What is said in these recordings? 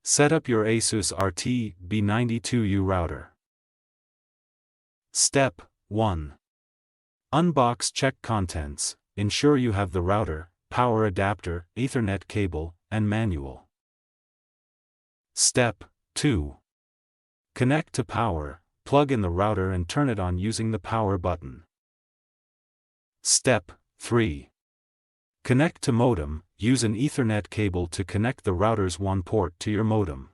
Set up your ASUS RT-BE92U router. Step 1. Unbox, check contents, ensure you have the router, power adapter, Ethernet cable, and manual. Step 2. Connect to power, plug in the router and turn it on using the power button. Step 3. Connect to modem, use an Ethernet cable to connect the router's WAN port to your modem.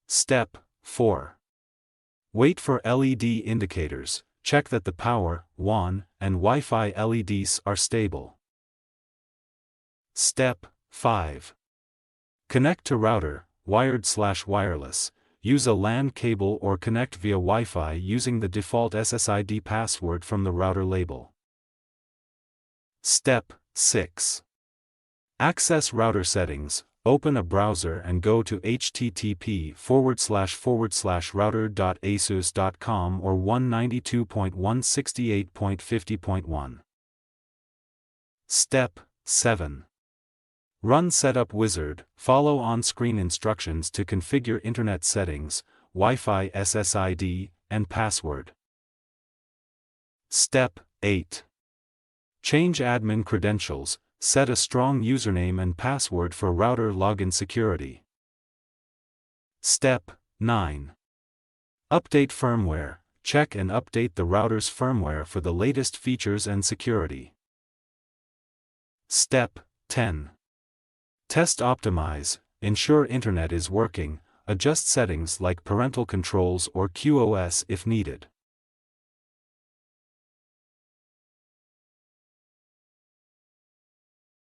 Step 4. Wait for LED indicators, check that the power, WAN, and Wi-Fi LEDs are stable. Step 5. Connect to router, wired/wireless, use a LAN cable or connect via Wi-Fi using the default SSID password from the router label. Step 6. Access router settings, open a browser and go to http://router.asus.com or 192.168.50.1. Step 7. Run Setup Wizard, follow on-screen instructions to configure Internet settings, Wi-Fi SSID, and password. Step 8. Change admin credentials, set a strong username and password for router login security. Step 9. Update firmware, check and update the router's firmware for the latest features and security. Step 10. Test optimize, ensure Internet is working, adjust settings like parental controls or QoS if needed.